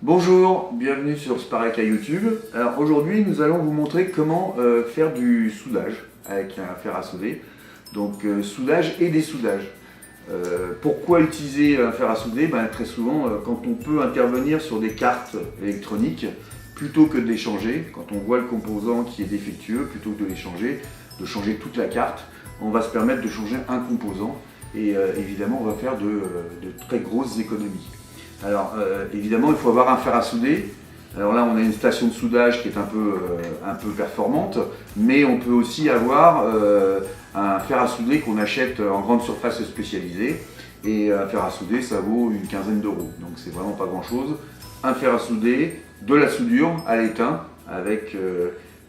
Bonjour, bienvenue sur Sparek à YouTube. Alors aujourd'hui nous allons vous montrer comment faire du soudage avec un fer à souder. Donc soudage et dessoudage. Pourquoi utiliser un fer à souder? Très souvent quand on peut intervenir sur des cartes électroniques, plutôt que de les changer, quand on voit le composant qui est défectueux, plutôt que de les changer, de changer toute la carte, on va se permettre de changer un composant et évidemment on va faire de très grosses économies. Alors évidemment il faut avoir un fer à souder. Alors là on a une station de soudage qui est un peu performante, mais on peut aussi avoir un fer à souder qu'on achète en grande surface spécialisée. Et un fer à souder ça vaut une quinzaine d'euros, donc c'est vraiment pas grand chose. Un fer à souder, de la soudure à l'étain avec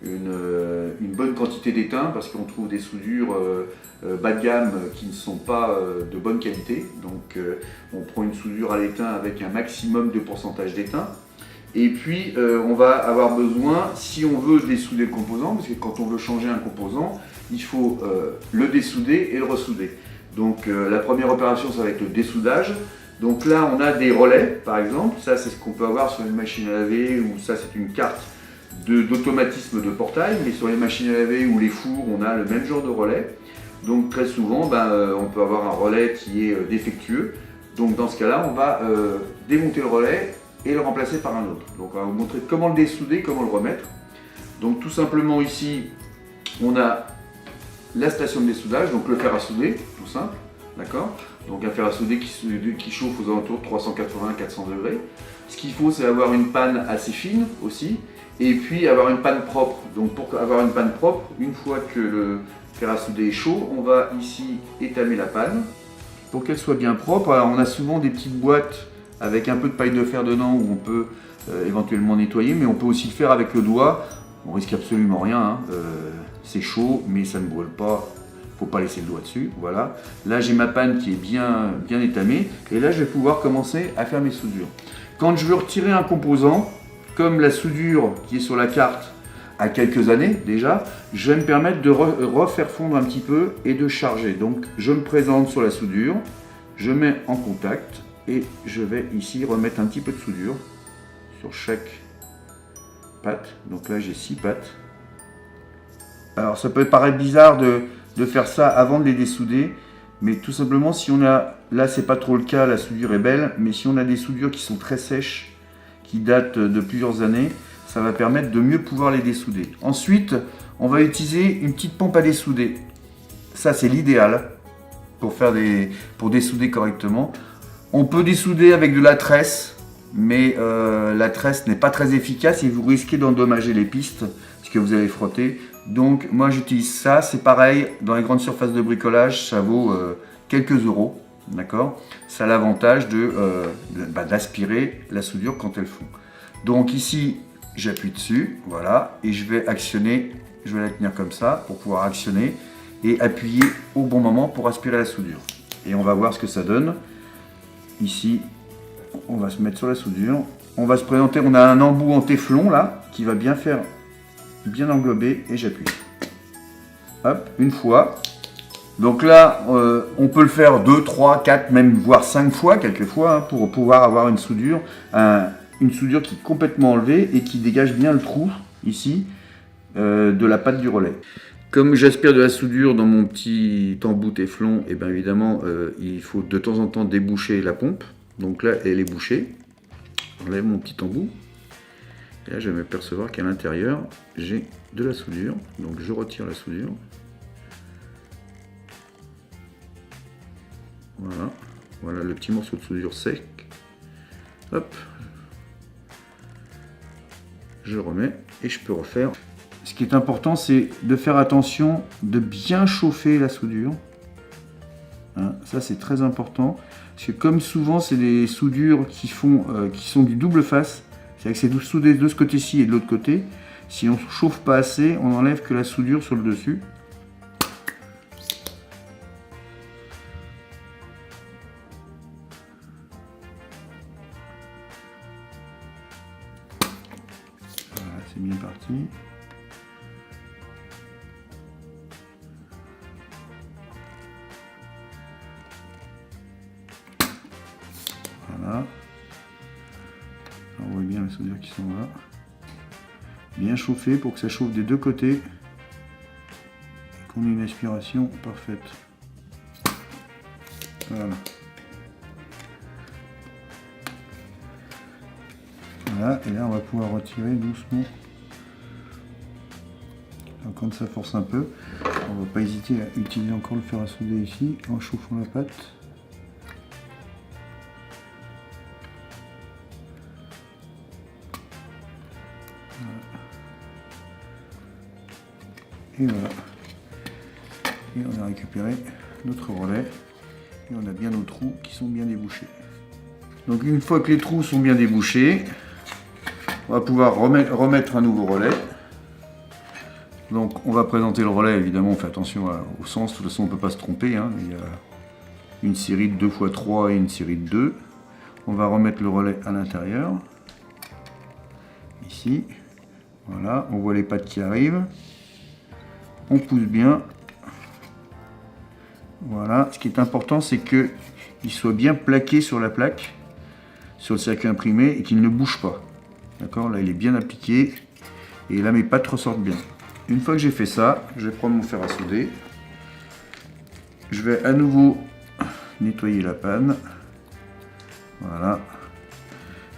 une bonne quantité d'étain, parce qu'on trouve des soudures bas de gamme qui ne sont pas de bonne qualité. Donc on prend une soudure à l'étain avec un maximum de pourcentage d'étain. Et puis on va avoir besoin, si on veut dessouder le composant, parce que quand on veut changer un composant, il faut le dessouder et le ressouder. Donc la première opération ça va être le dessoudage. Donc là on a des relais par exemple, ça c'est ce qu'on peut avoir sur une machine à laver, ou ça c'est une carte d'automatisme de portail, mais sur les machines à laver ou les fours on a le même genre de relais. Donc très souvent on peut avoir un relais qui est défectueux. Donc dans ce cas là on va démonter le relais et le remplacer par un autre. Donc on va vous montrer comment le dessouder, comment le remettre. Donc tout simplement ici on a la station de dessoudage, donc le fer à souder, tout simple, d'accord. Donc un fer à souder qui chauffe aux alentours de 380-400 degrés. Ce qu'il faut c'est avoir une panne assez fine aussi, et puis avoir une panne propre. Donc pour avoir une panne propre, une fois que le fer à souder est chaud, on va ici étamer la panne pour qu'elle soit bien propre. Alors on a souvent des petites boîtes avec un peu de paille de fer dedans où on peut éventuellement nettoyer, mais on peut aussi le faire avec le doigt. On risque absolument rien, hein. C'est chaud mais ça ne brûle pas, faut pas laisser le doigt dessus. Voilà, là j'ai ma panne qui est bien étamée, et là je vais pouvoir commencer à faire mes soudures. Quand je veux retirer un composant, comme la soudure qui est sur la carte à quelques années déjà, je vais me permettre de refaire fondre un petit peu et de charger. Donc je me présente sur la soudure, je mets en contact et je vais ici remettre un petit peu de soudure sur chaque patte. Donc là j'ai 6 pattes. Alors ça peut paraître bizarre de faire ça avant de les dessouder, mais tout simplement si on a, là c'est pas trop le cas, la soudure est belle, mais si on a des soudures qui sont très sèches, qui datent de plusieurs années, ça va permettre de mieux pouvoir les dessouder. Ensuite on va utiliser une petite pompe à dessouder. Ça c'est l'idéal pour dessouder correctement. On peut dessouder avec de la tresse, mais la tresse n'est pas très efficace et vous risquez d'endommager les pistes que vous allez frotter. Donc moi j'utilise ça, c'est pareil, dans les grandes surfaces de bricolage, ça vaut quelques euros, d'accord. Ça a l'avantage d'aspirer la soudure quand elle fond. Donc ici j'appuie dessus, voilà, et je vais actionner, je vais la tenir comme ça pour pouvoir actionner et appuyer au bon moment pour aspirer la soudure. Et on va voir ce que ça donne. Ici on va se mettre sur la soudure, on va se présenter, on a un embout en téflon là qui va bien englober, et j'appuie. Hop, une fois. Donc là, on peut le faire 2, 3, 4, même voire 5 fois quelquefois, hein, pour pouvoir avoir une soudure qui est complètement enlevée et qui dégage bien le trou ici de la patte du relais. Comme j'aspire de la soudure dans mon petit embout téflon, et bien évidemment il faut de temps en temps déboucher la pompe. Donc là elle est bouchée. J'enlève mon petit embout. Et là je vais m'apercevoir qu'à l'intérieur j'ai de la soudure. Donc je retire la soudure. Voilà. Voilà le petit morceau de soudure sec. Hop. Je remets et je peux refaire. Ce qui est important, c'est de faire attention de bien chauffer la soudure. Hein, ça c'est très important. Parce que comme souvent c'est des soudures qui sont du double face. C'est-à-dire que c'est soudé de ce côté-ci et de l'autre côté. Si on ne chauffe pas assez, on n'enlève que la soudure sur le dessus. Voilà, c'est bien parti. Voilà. On voit bien soudures qui sont là. Bien chauffé pour que ça chauffe des deux côtés. Et qu'on ait une aspiration parfaite. Voilà. Voilà, et là on va pouvoir retirer doucement. Donc, quand ça force un peu, on ne va pas hésiter à utiliser encore le fer à souder ici en chauffant la pâte. Voilà. Et voilà. Et on a récupéré notre relais. Et on a bien nos trous qui sont bien débouchés. Donc une fois que les trous sont bien débouchés, on va pouvoir remettre un nouveau relais. Donc on va présenter le relais, évidemment on fait attention au sens, de toute façon on ne peut pas se tromper, hein. Il y a une série de 2x3 et une série de 2. On va remettre le relais à l'intérieur, ici, voilà, on voit les pattes qui arrivent, on pousse bien, voilà. Ce qui est important c'est qu'il soit bien plaqué sur la plaque, sur le circuit imprimé et qu'il ne bouge pas. D'accord, là il est bien appliqué et là mes pattes ressortent bien. Une fois que j'ai fait ça, je vais prendre mon fer à souder. Je vais à nouveau nettoyer la panne. Voilà.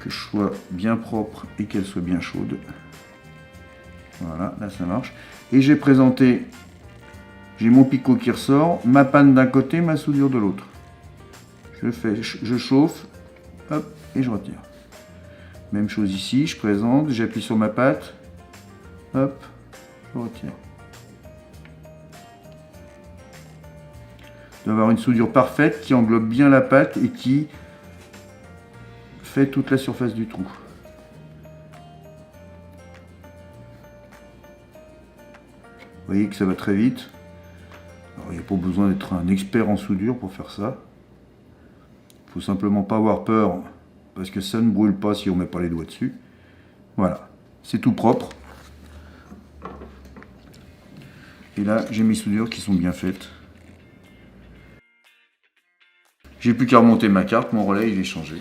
Que je sois bien propre et qu'elle soit bien chaude. Voilà, là ça marche. Et j'ai présenté, j'ai mon picot qui ressort, ma panne d'un côté, ma soudure de l'autre. Je chauffe, hop, et je retire. Même chose ici, je présente, j'appuie sur ma pâte, hop, je retire. Je dois avoir une soudure parfaite qui englobe bien la pâte et qui fait toute la surface du trou. Vous voyez que ça va très vite. Alors, il n'y a pas besoin d'être un expert en soudure pour faire ça. Il ne faut simplement pas avoir peur parce que ça ne brûle pas si on ne met pas les doigts dessus. Voilà, c'est tout propre. Et là, j'ai mes soudures qui sont bien faites. J'ai plus qu'à remonter ma carte, mon relais il est changé.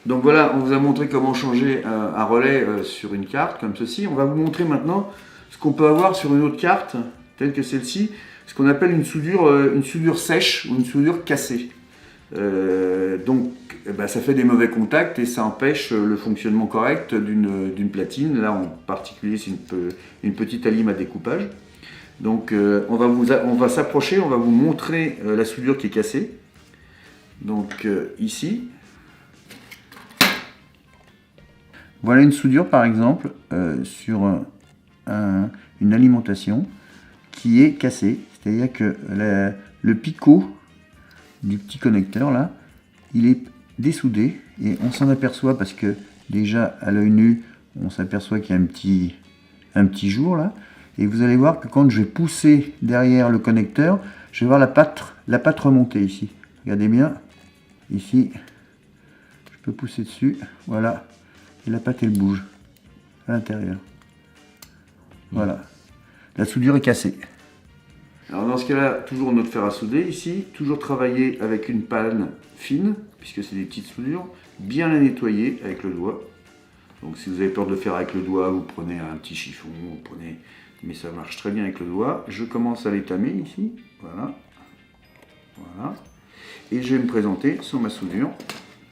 Donc voilà, on vous a montré comment changer un relais sur une carte comme ceci. On va vous montrer maintenant ce qu'on peut avoir sur une autre carte, telle que celle-ci, ce qu'on appelle une soudure sèche ou une soudure cassée. Donc ça fait des mauvais contacts et ça empêche le fonctionnement correct d'une platine. Là en particulier c'est une petite alime à découpage. Donc on va s'approcher, on va vous montrer la soudure qui est cassée. Donc ici. Voilà une soudure par exemple sur une alimentation qui est cassée. C'est-à-dire que le picot du petit connecteur là, il est dessoudé et on s'en aperçoit parce que déjà à l'œil nu, on s'aperçoit qu'il y a un petit jour là. Et vous allez voir que quand je vais pousser derrière le connecteur, je vais voir la patte remonter ici. Regardez bien, ici, je peux pousser dessus, voilà. Et la pâte elle bouge à l'intérieur. Voilà. La soudure est cassée. Alors dans ce cas-là, toujours notre fer à souder ici, toujours travailler avec une panne fine, puisque c'est des petites soudures, bien la nettoyer avec le doigt. Donc si vous avez peur de le faire avec le doigt, vous prenez un petit chiffon, vous prenez... mais ça marche très bien avec le doigt. Je commence à l'étamer ici, voilà. Voilà. Et je vais me présenter sur ma soudure,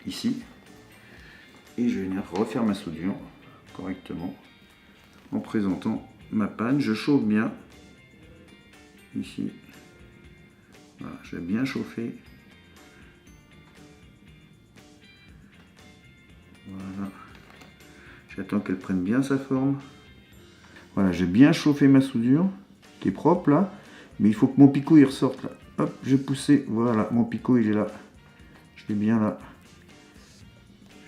ici. Et je vais venir refaire ma soudure correctement en présentant ma panne. Je chauffe bien ici. Voilà, je vais bien chauffer. Voilà. J'attends qu'elle prenne bien sa forme. Voilà, j'ai bien chauffé ma soudure qui est propre là, mais il faut que mon picot il ressorte là. Hop, j'ai poussé. Voilà, mon picot il est là. Je l'ai bien là.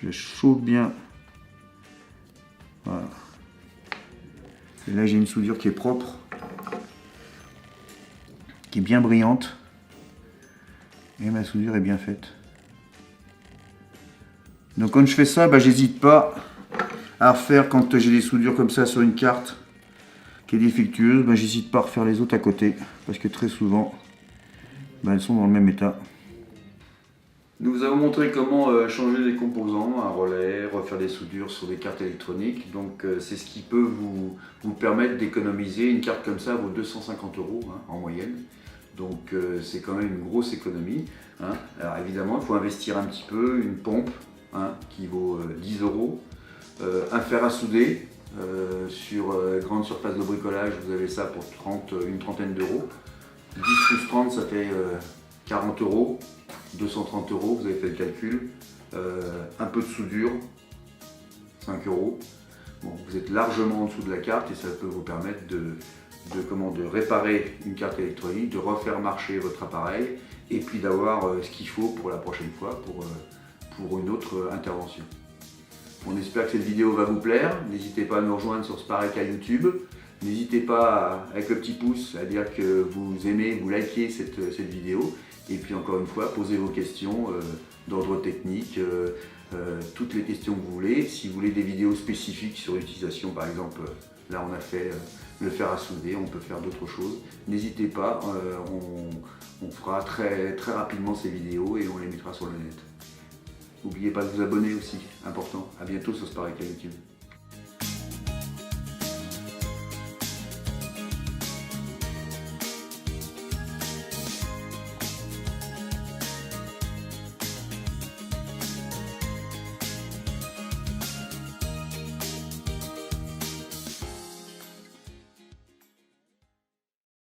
Je chauffe bien. Voilà. Et là j'ai une soudure qui est propre, qui est bien brillante. Et ma soudure est bien faite. Donc quand je fais ça, j'hésite pas à refaire quand j'ai des soudures comme ça sur une carte qui est défectueuse. J'hésite pas à refaire les autres à côté. Parce que très souvent, elles sont dans le même état. Nous vous avons montré comment changer les composants, un relais, refaire des soudures sur des cartes électroniques. Donc c'est ce qui peut vous permettre d'économiser. Une carte comme ça vaut 250 € en moyenne. Donc c'est quand même une grosse économie. Hein. Alors évidemment, il faut investir un petit peu, une pompe qui vaut 10 €, un fer à souder. Sur grande surface de bricolage, vous avez ça pour une trentaine d'euros. 10 plus 30, ça fait 40 €. 230 €, vous avez fait le calcul. Un peu de soudure, 5 €. Bon, vous êtes largement en dessous de la carte et ça peut vous permettre de réparer une carte électronique, de refaire marcher votre appareil et puis d'avoir ce qu'il faut pour la prochaine fois, pour une autre intervention. On espère que cette vidéo va vous plaire. N'hésitez pas à nous rejoindre sur Spareka YouTube. N'hésitez pas, avec le petit pouce, à dire que vous aimez, vous likez cette vidéo. Et puis encore une fois, posez vos questions d'ordre technique, toutes les questions que vous voulez. Si vous voulez des vidéos spécifiques sur l'utilisation, par exemple, là on a fait le fer à souder, on peut faire d'autres choses. N'hésitez pas, on fera très rapidement ces vidéos et on les mettra sur le net. N'oubliez pas de vous abonner aussi, important. À bientôt sur Spareka YouTube.